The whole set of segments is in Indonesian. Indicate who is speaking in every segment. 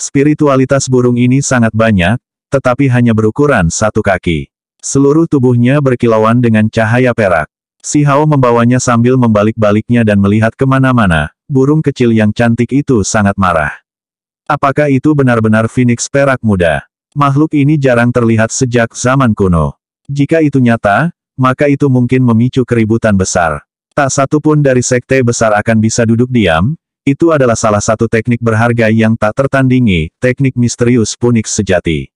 Speaker 1: Spiritualitas burung ini sangat banyak, tetapi hanya berukuran 1 kaki. Seluruh tubuhnya berkilauan dengan cahaya perak. Si Hao membawanya sambil membalik-baliknya dan melihat kemana-mana. Burung kecil yang cantik itu sangat marah. Apakah itu benar-benar Phoenix perak muda? Makhluk ini jarang terlihat sejak zaman kuno. Jika itu nyata, maka itu mungkin memicu keributan besar. Tak satu pun dari sekte besar akan bisa duduk diam. Itu adalah salah satu teknik berharga yang tak tertandingi, teknik misterius Phoenix sejati.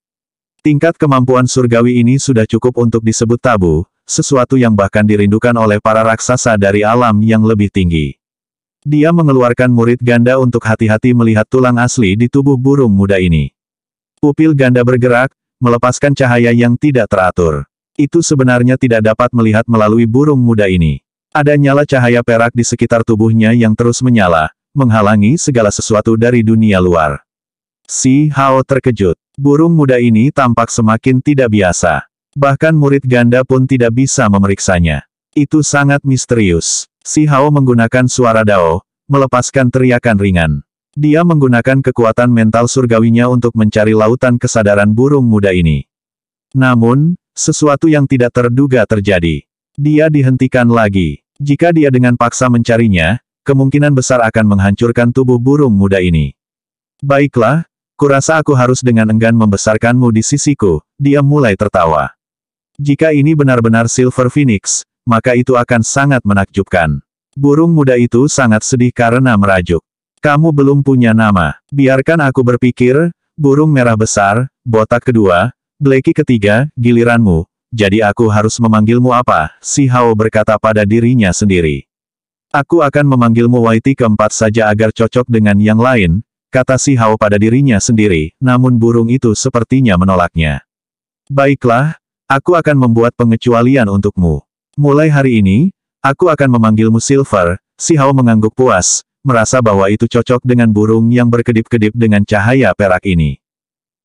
Speaker 1: Tingkat kemampuan surgawi ini sudah cukup untuk disebut tabu, sesuatu yang bahkan dirindukan oleh para raksasa dari alam yang lebih tinggi. Dia mengeluarkan murid ganda untuk hati-hati melihat tulang asli di tubuh burung muda ini. Pupil ganda bergerak, melepaskan cahaya yang tidak teratur. Itu sebenarnya tidak dapat melihat melalui burung muda ini. Ada nyala cahaya perak di sekitar tubuhnya yang terus menyala, menghalangi segala sesuatu dari dunia luar. Si Hao terkejut. Burung muda ini tampak semakin tidak biasa. Bahkan murid ganda pun tidak bisa memeriksanya. Itu sangat misterius. Si Hao menggunakan suara Dao, melepaskan teriakan ringan. Dia menggunakan kekuatan mental surgawinya untuk mencari lautan kesadaran burung muda ini. Namun, sesuatu yang tidak terduga terjadi. Dia dihentikan lagi. Jika dia dengan paksa mencarinya, kemungkinan besar akan menghancurkan tubuh burung muda ini. Baiklah, kurasa aku harus dengan enggan membesarkanmu di sisiku. Dia mulai tertawa. Jika ini benar-benar Silver Phoenix, maka itu akan sangat menakjubkan. Burung muda itu sangat sedih karena merajuk. Kamu belum punya nama. Biarkan aku berpikir. Burung merah besar, botak kedua, Blacky ketiga, giliranmu. Jadi aku harus memanggilmu apa? Si Hao berkata pada dirinya sendiri. Aku akan memanggilmu Whitey keempat saja agar cocok dengan yang lain, kata si Hao pada dirinya sendiri, namun burung itu sepertinya menolaknya. Baiklah, aku akan membuat pengecualian untukmu. Mulai hari ini, aku akan memanggilmu Silver. Si Hao mengangguk puas, merasa bahwa itu cocok dengan burung yang berkedip-kedip dengan cahaya perak ini.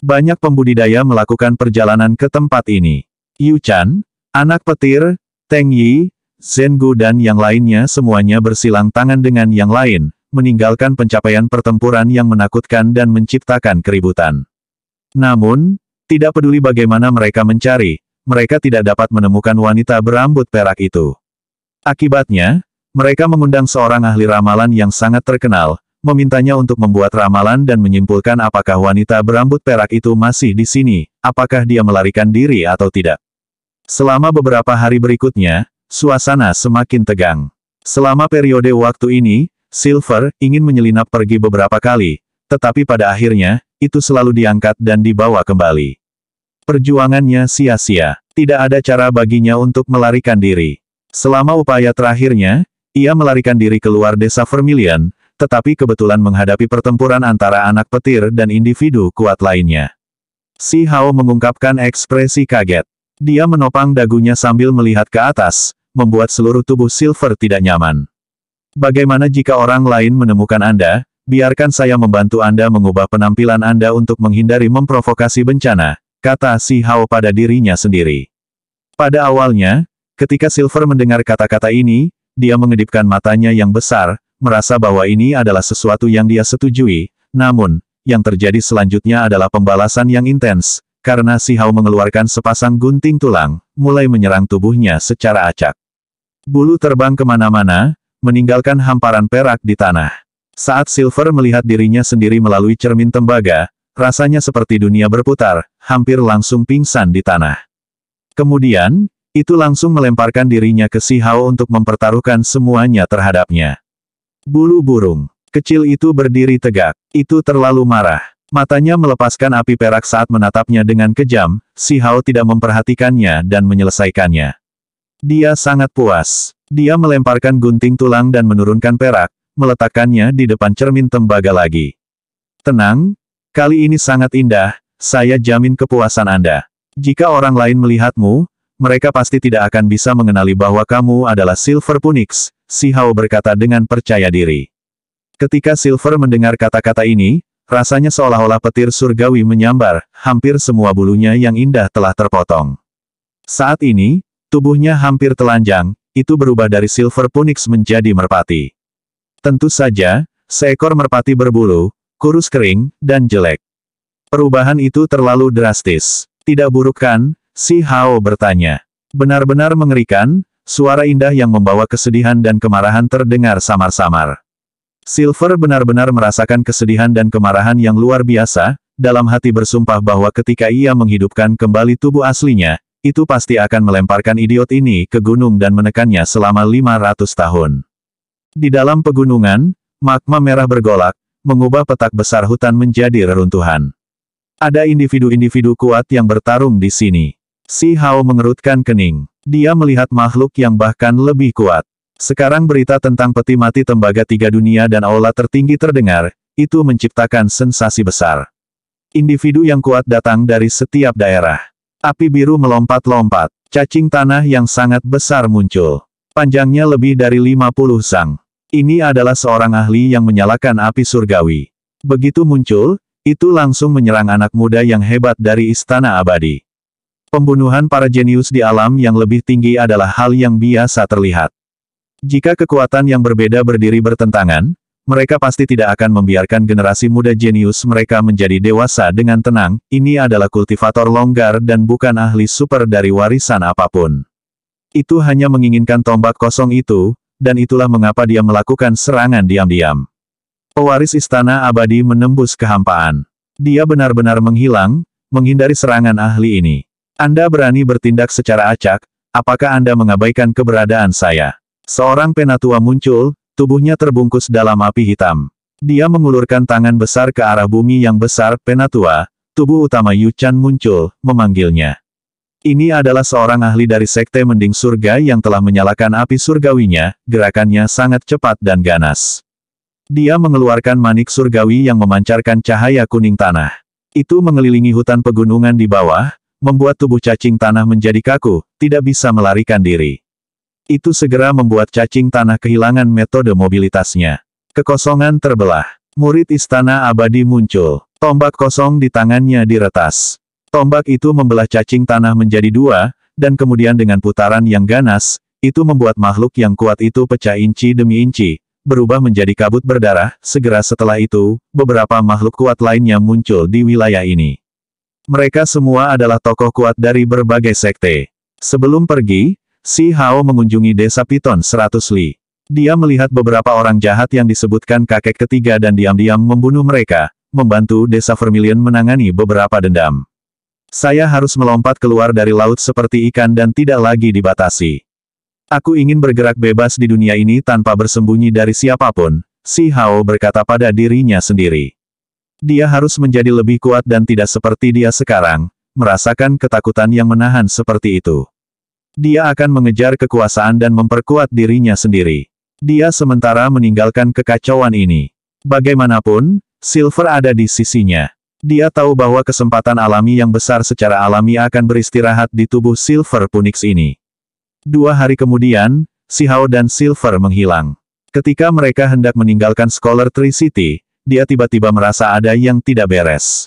Speaker 1: Banyak pembudidaya melakukan perjalanan ke tempat ini. Yu Chan, anak petir, Teng Yi, Zhengu dan yang lainnya semuanya bersilang tangan dengan yang lain, meninggalkan pencapaian pertempuran yang menakutkan dan menciptakan keributan. Namun, tidak peduli bagaimana mereka mencari, mereka tidak dapat menemukan wanita berambut perak itu. Akibatnya, mereka mengundang seorang ahli ramalan yang sangat terkenal, memintanya untuk membuat ramalan dan menyimpulkan apakah wanita berambut perak itu masih di sini, apakah dia melarikan diri atau tidak. Selama beberapa hari berikutnya, suasana semakin tegang. Selama periode waktu ini, Silver ingin menyelinap pergi beberapa kali, tetapi pada akhirnya, itu selalu diangkat dan dibawa kembali. Perjuangannya sia-sia. Tidak ada cara baginya untuk melarikan diri. Selama upaya terakhirnya, ia melarikan diri keluar desa Vermilion, tetapi kebetulan menghadapi pertempuran antara anak petir dan individu kuat lainnya. Si Hao mengungkapkan ekspresi kaget. Dia menopang dagunya sambil melihat ke atas, membuat seluruh tubuh Silver tidak nyaman. Bagaimana jika orang lain menemukan Anda? Biarkan saya membantu Anda mengubah penampilan Anda untuk menghindari memprovokasi bencana, kata si Hao pada dirinya sendiri. Pada awalnya, ketika Silver mendengar kata-kata ini, dia mengedipkan matanya yang besar, merasa bahwa ini adalah sesuatu yang dia setujui, namun, yang terjadi selanjutnya adalah pembalasan yang intens, karena si Hao mengeluarkan sepasang gunting tulang, mulai menyerang tubuhnya secara acak. Bulu terbang kemana-mana, meninggalkan hamparan perak di tanah. Saat Silver melihat dirinya sendiri melalui cermin tembaga, rasanya seperti dunia berputar, hampir langsung pingsan di tanah. Kemudian, itu langsung melemparkan dirinya ke si Hao untuk mempertaruhkan semuanya terhadapnya. Bulu burung kecil itu berdiri tegak. Itu terlalu marah. Matanya melepaskan api perak saat menatapnya dengan kejam, si Hao tidak memperhatikannya dan menyelesaikannya. Dia sangat puas. Dia melemparkan gunting tulang dan menurunkan perak, meletakkannya di depan cermin tembaga lagi. Tenang, kali ini sangat indah, saya jamin kepuasan Anda. Jika orang lain melihatmu, mereka pasti tidak akan bisa mengenali bahwa kamu adalah Silver Phoenix, si Hao berkata dengan percaya diri. Ketika Silver mendengar kata-kata ini, rasanya seolah-olah petir surgawi menyambar, hampir semua bulunya yang indah telah terpotong. Saat ini, tubuhnya hampir telanjang, itu berubah dari Silver Phoenix menjadi merpati. Tentu saja, seekor merpati berbulu, kurus kering, dan jelek. Perubahan itu terlalu drastis. Tidak buruk kan? Si Hao bertanya. Benar-benar mengerikan, suara indah yang membawa kesedihan dan kemarahan terdengar samar-samar. Silver benar-benar merasakan kesedihan dan kemarahan yang luar biasa, dalam hati bersumpah bahwa ketika ia menghidupkan kembali tubuh aslinya, itu pasti akan melemparkan idiot ini ke gunung dan menekannya selama 500 tahun. Di dalam pegunungan, magma merah bergolak, mengubah petak besar hutan menjadi reruntuhan. Ada individu-individu kuat yang bertarung di sini. Si Hao mengerutkan kening. Dia melihat makhluk yang bahkan lebih kuat. Sekarang berita tentang peti mati tembaga tiga dunia dan aula tertinggi terdengar, itu menciptakan sensasi besar. Individu yang kuat datang dari setiap daerah. Api biru melompat-lompat. Cacing tanah yang sangat besar muncul. Panjangnya lebih dari 50 sang. Ini adalah seorang ahli yang menyalakan api surgawi. Begitu muncul, itu langsung menyerang anak muda yang hebat dari Istana Abadi. Pembunuhan para jenius di alam yang lebih tinggi adalah hal yang biasa terlihat. Jika kekuatan yang berbeda berdiri bertentangan, mereka pasti tidak akan membiarkan generasi muda jenius mereka menjadi dewasa dengan tenang. Ini adalah kultivator longgar dan bukan ahli super dari warisan apapun. Itu hanya menginginkan tombak kosong itu, dan itulah mengapa dia melakukan serangan diam-diam. Pewaris Istana Abadi menembus kehampaan. Dia benar-benar menghilang, menghindari serangan ahli ini. Anda berani bertindak secara acak, apakah Anda mengabaikan keberadaan saya? Seorang penatua muncul, tubuhnya terbungkus dalam api hitam. Dia mengulurkan tangan besar ke arah bumi yang besar. Penatua, tubuh utama Yu Chan muncul, memanggilnya. Ini adalah seorang ahli dari Sekte Mending Surga yang telah menyalakan api surgawinya, gerakannya sangat cepat dan ganas. Dia mengeluarkan manik surgawi yang memancarkan cahaya kuning tanah. Itu mengelilingi hutan pegunungan di bawah, membuat tubuh cacing tanah menjadi kaku, tidak bisa melarikan diri. Itu segera membuat cacing tanah kehilangan metode mobilitasnya. Kekosongan terbelah. Murid Istana Abadi muncul. Tombak kosong di tangannya diretas. Tombak itu membelah cacing tanah menjadi dua, dan kemudian dengan putaran yang ganas, itu membuat makhluk yang kuat itu pecah inci demi inci, berubah menjadi kabut berdarah. Segera setelah itu, beberapa makhluk kuat lainnya muncul di wilayah ini. Mereka semua adalah tokoh kuat dari berbagai sekte. Sebelum pergi, Si Hao mengunjungi desa Piton 100 Li. Dia melihat beberapa orang jahat yang disebutkan kakek ketiga dan diam-diam membunuh mereka, membantu desa Vermilion menangani beberapa dendam. Saya harus melompat keluar dari laut seperti ikan dan tidak lagi dibatasi. Aku ingin bergerak bebas di dunia ini tanpa bersembunyi dari siapapun, Si Hao berkata pada dirinya sendiri. Dia harus menjadi lebih kuat dan tidak seperti dia sekarang, merasakan ketakutan yang menahan seperti itu. Dia akan mengejar kekuasaan dan memperkuat dirinya sendiri. Dia sementara meninggalkan kekacauan ini. Bagaimanapun, Silver ada di sisinya. Dia tahu bahwa kesempatan alami yang besar secara alami akan beristirahat di tubuh Silver Phoenix ini. 2 hari kemudian, Si Hao dan Silver menghilang. Ketika mereka hendak meninggalkan Scholar Tree City, dia tiba-tiba merasa ada yang tidak beres.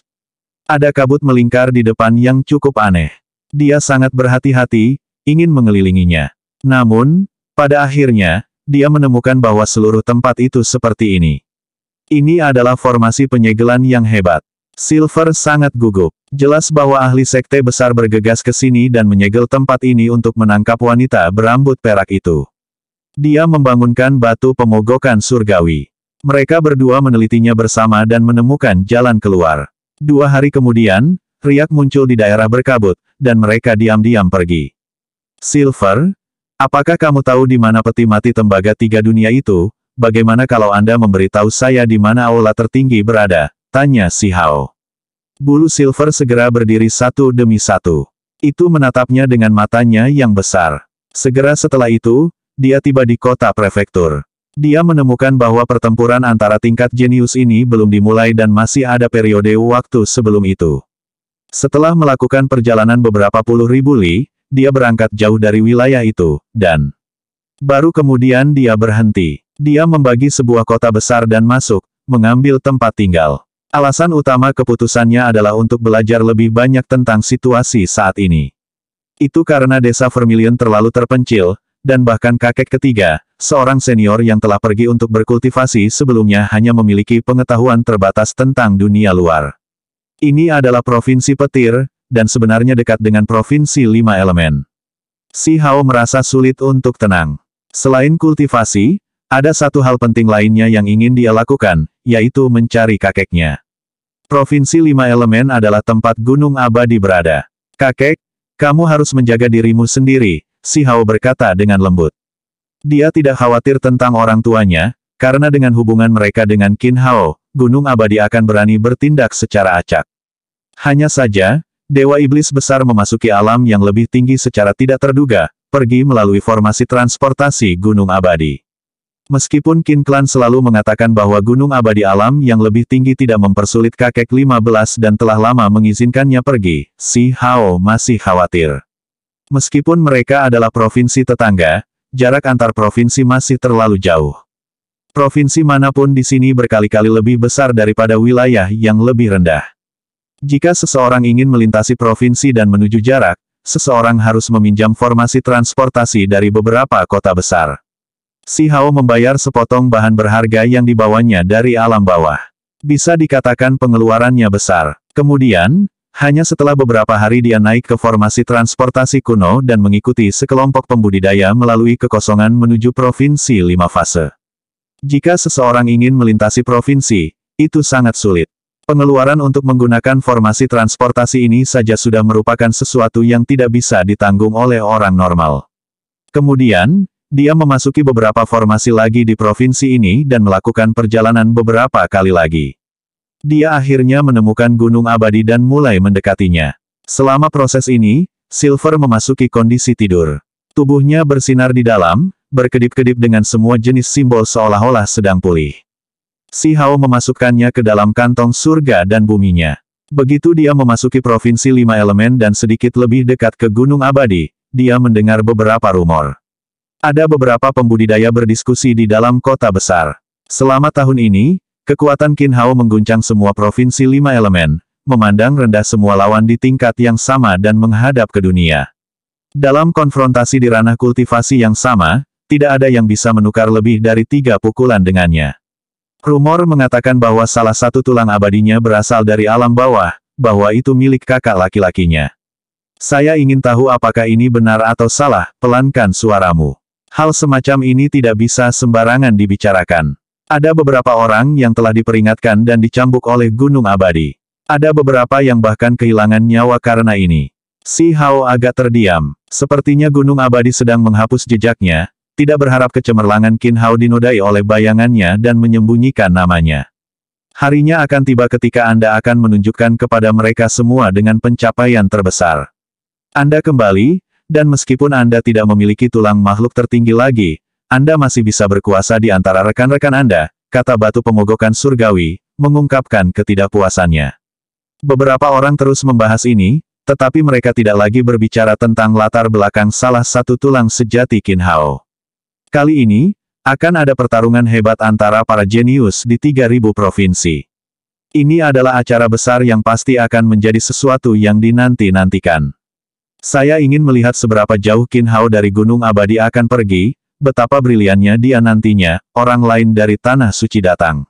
Speaker 1: Ada kabut melingkar di depan yang cukup aneh. Dia sangat berhati-hati, ingin mengelilinginya. Namun, pada akhirnya, dia menemukan bahwa seluruh tempat itu seperti ini. Ini adalah formasi penyegelan yang hebat. Silver sangat gugup. Jelas bahwa ahli sekte besar bergegas ke sini dan menyegel tempat ini untuk menangkap wanita berambut perak itu. Dia membangunkan batu pemogokan surgawi. Mereka berdua menelitinya bersama dan menemukan jalan keluar. 2 hari kemudian, riak muncul di daerah berkabut, dan mereka diam-diam pergi. Silver, apakah kamu tahu di mana peti mati tembaga tiga dunia itu? Bagaimana kalau Anda memberitahu saya di mana aula tertinggi berada? Tanya Si Hao. Bulu Silver segera berdiri satu demi satu. Itu menatapnya dengan matanya yang besar. Segera setelah itu, dia tiba di kota prefektur. Dia menemukan bahwa pertempuran antara tingkat jenius ini belum dimulai dan masih ada periode waktu sebelum itu. Setelah melakukan perjalanan beberapa puluh ribu li, dia berangkat jauh dari wilayah itu, dan baru kemudian dia berhenti. Dia membagi sebuah kota besar dan masuk, mengambil tempat tinggal. Alasan utama keputusannya adalah untuk belajar lebih banyak tentang situasi saat ini. Itu karena desa Vermilion terlalu terpencil, dan bahkan kakek ketiga, seorang senior yang telah pergi untuk berkultivasi sebelumnya hanya memiliki pengetahuan terbatas tentang dunia luar. Ini adalah provinsi petir, dan sebenarnya dekat dengan provinsi 5 elemen. Si Hao merasa sulit untuk tenang. Selain kultivasi, ada satu hal penting lainnya yang ingin dia lakukan, yaitu mencari kakeknya. Provinsi 5 elemen adalah tempat gunung abadi berada. Kakek, kamu harus menjaga dirimu sendiri, si Hao berkata dengan lembut. Dia tidak khawatir tentang orang tuanya, karena dengan hubungan mereka dengan Qin Hao, gunung abadi akan berani bertindak secara acak. Hanya saja, Dewa Iblis Besar memasuki alam yang lebih tinggi secara tidak terduga, pergi melalui formasi transportasi gunung abadi. Meskipun Qin Clan selalu mengatakan bahwa gunung abadi alam yang lebih tinggi tidak mempersulit kakek 15 dan telah lama mengizinkannya pergi, si Hao masih khawatir. Meskipun mereka adalah provinsi tetangga, jarak antar provinsi masih terlalu jauh. Provinsi manapun di sini berkali-kali lebih besar daripada wilayah yang lebih rendah. Jika seseorang ingin melintasi provinsi dan menuju jarak, seseorang harus meminjam formasi transportasi dari beberapa kota besar. Si Hao membayar sepotong bahan berharga yang dibawanya dari alam bawah. Bisa dikatakan pengeluarannya besar. Kemudian, hanya setelah beberapa hari dia naik ke formasi transportasi kuno dan mengikuti sekelompok pembudidaya melalui kekosongan menuju provinsi 5 fase. Jika seseorang ingin melintasi provinsi, itu sangat sulit. Pengeluaran untuk menggunakan formasi transportasi ini saja sudah merupakan sesuatu yang tidak bisa ditanggung oleh orang normal. Kemudian, dia memasuki beberapa formasi lagi di provinsi ini dan melakukan perjalanan beberapa kali lagi. Dia akhirnya menemukan gunung abadi dan mulai mendekatinya. Selama proses ini, Silver memasuki kondisi tidur. Tubuhnya bersinar di dalam, berkedip-kedip dengan semua jenis simbol seolah-olah sedang pulih. Si Hao memasukkannya ke dalam kantong surga dan buminya. Begitu dia memasuki provinsi 5 elemen dan sedikit lebih dekat ke gunung abadi, dia mendengar beberapa rumor. Ada beberapa pembudidaya berdiskusi di dalam kota besar. Selama tahun ini, kekuatan Qin Hao mengguncang semua provinsi 5 elemen, memandang rendah semua lawan di tingkat yang sama dan menghadap ke dunia. Dalam konfrontasi di ranah kultivasi yang sama, tidak ada yang bisa menukar lebih dari 3 pukulan dengannya. Rumor mengatakan bahwa salah satu tulang abadinya berasal dari alam bawah, bahwa itu milik kakak laki-lakinya. Saya ingin tahu apakah ini benar atau salah, pelankan suaramu. Hal semacam ini tidak bisa sembarangan dibicarakan. Ada beberapa orang yang telah diperingatkan dan dicambuk oleh gunung abadi. Ada beberapa yang bahkan kehilangan nyawa karena ini. Si Hao agak terdiam. Sepertinya gunung abadi sedang menghapus jejaknya, tidak berharap kecemerlangan Qin Hao dinodai oleh bayangannya dan menyembunyikan namanya. Harinya akan tiba ketika Anda akan menunjukkan kepada mereka semua dengan pencapaian terbesar. Anda kembali, dan meskipun Anda tidak memiliki tulang makhluk tertinggi lagi, Anda masih bisa berkuasa di antara rekan-rekan Anda, kata batu pemogokan surgawi, mengungkapkan ketidakpuasannya. Beberapa orang terus membahas ini, tetapi mereka tidak lagi berbicara tentang latar belakang salah satu tulang sejati Qin Hao. Kali ini, akan ada pertarungan hebat antara para jenius di 3000 provinsi. Ini adalah acara besar yang pasti akan menjadi sesuatu yang dinanti-nantikan. Saya ingin melihat seberapa jauh Qin Hao dari Gunung Abadi akan pergi, betapa briliannya dia nantinya, orang lain dari Tanah Suci datang.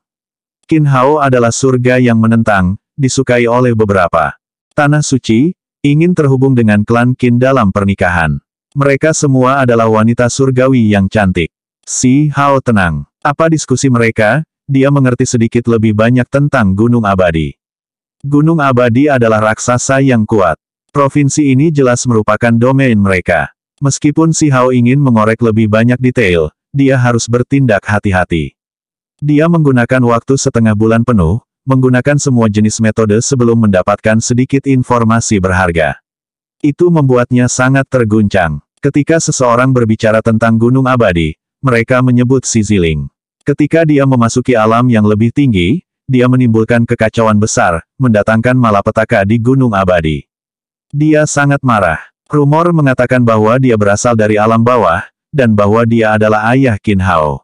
Speaker 1: Qin Hao adalah surga yang menentang, disukai oleh beberapa. Tanah Suci, ingin terhubung dengan klan Qin dalam pernikahan. Mereka semua adalah wanita surgawi yang cantik. Si Hao tenang. Apa diskusi mereka? Dia mengerti sedikit lebih banyak tentang Gunung Abadi. Gunung Abadi adalah raksasa yang kuat. Provinsi ini jelas merupakan domain mereka. Meskipun si Hao ingin mengorek lebih banyak detail, dia harus bertindak hati-hati. Dia menggunakan waktu setengah bulan penuh, menggunakan semua jenis metode sebelum mendapatkan sedikit informasi berharga. Itu membuatnya sangat terguncang. Ketika seseorang berbicara tentang Gunung Abadi, mereka menyebut si Ziling. Ketika dia memasuki alam yang lebih tinggi, dia menimbulkan kekacauan besar, mendatangkan malapetaka di Gunung Abadi. Dia sangat marah. Rumor mengatakan bahwa dia berasal dari alam bawah, dan bahwa dia adalah ayah Qin Hao.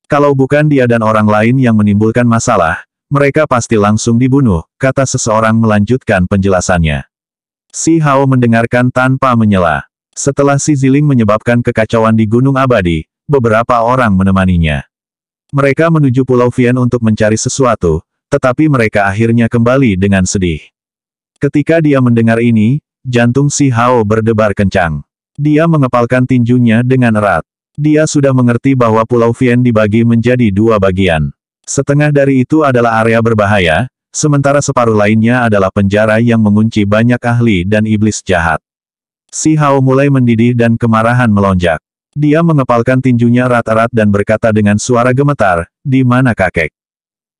Speaker 1: Kalau bukan dia dan orang lain yang menimbulkan masalah, mereka pasti langsung dibunuh, kata seseorang melanjutkan penjelasannya. Si Hao mendengarkan tanpa menyela. Setelah si Ziling menyebabkan kekacauan di Gunung Abadi, beberapa orang menemaninya. Mereka menuju Pulau Vian untuk mencari sesuatu, tetapi mereka akhirnya kembali dengan sedih. Ketika dia mendengar ini, jantung Si Hao berdebar kencang. Dia mengepalkan tinjunya dengan erat. Dia sudah mengerti bahwa Pulau Vien dibagi menjadi dua bagian. Setengah dari itu adalah area berbahaya, sementara separuh lainnya adalah penjara yang mengunci banyak ahli dan iblis jahat. Si Hao mulai mendidih dan kemarahan melonjak. Dia mengepalkan tinjunya erat-erat dan berkata dengan suara gemetar, "Di mana kakek?"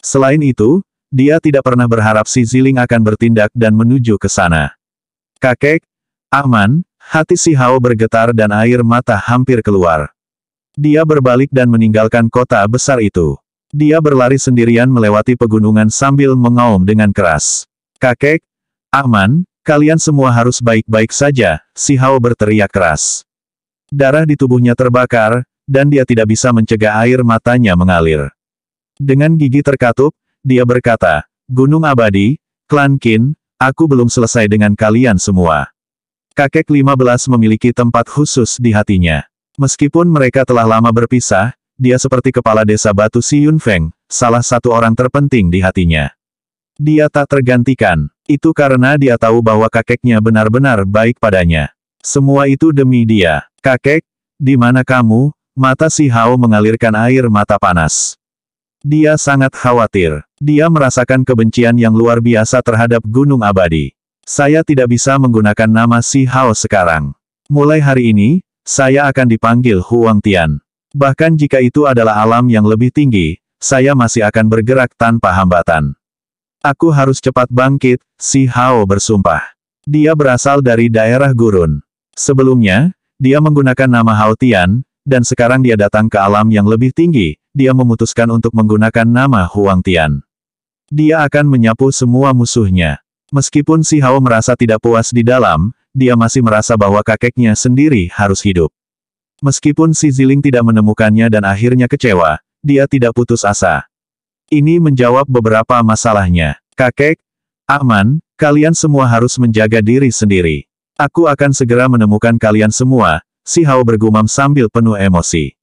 Speaker 1: Selain itu, dia tidak pernah berharap si Ziling akan bertindak dan menuju ke sana. "Kakek, aman," hati Si Hao bergetar dan air mata hampir keluar. Dia berbalik dan meninggalkan kota besar itu. Dia berlari sendirian melewati pegunungan sambil mengaum dengan keras. "Kakek, aman, kalian semua harus baik-baik saja," Si Hao berteriak keras. Darah di tubuhnya terbakar, dan dia tidak bisa mencegah air matanya mengalir. Dengan gigi terkatup, dia berkata, "Gunung Abadi, Klan Qin, aku belum selesai dengan kalian semua." Kakek 15 memiliki tempat khusus di hatinya. Meskipun mereka telah lama berpisah, dia seperti kepala desa batu Si Yunfeng, salah satu orang terpenting di hatinya. Dia tak tergantikan. Itu karena dia tahu bahwa kakeknya benar-benar baik padanya. Semua itu demi dia. "Kakek, di mana kamu?" Mata Si Hao mengalirkan air mata panas. Dia sangat khawatir. Dia merasakan kebencian yang luar biasa terhadap Gunung Abadi. "Saya tidak bisa menggunakan nama Si Hao sekarang. Mulai hari ini, saya akan dipanggil Huang Tian. Bahkan jika itu adalah alam yang lebih tinggi, saya masih akan bergerak tanpa hambatan. Aku harus cepat bangkit," Si Hao bersumpah. Dia berasal dari daerah gurun. Sebelumnya, dia menggunakan nama Hao Tian, dan sekarang dia datang ke alam yang lebih tinggi, dia memutuskan untuk menggunakan nama Huang Tian. Dia akan menyapu semua musuhnya. Meskipun Si Hao merasa tidak puas di dalam, dia masih merasa bahwa kakeknya sendiri harus hidup. Meskipun si Ziling tidak menemukannya dan akhirnya kecewa, dia tidak putus asa. Ini menjawab beberapa masalahnya. "Kakek, aman, kalian semua harus menjaga diri sendiri. Aku akan segera menemukan kalian semua," Si Hao bergumam sambil penuh emosi.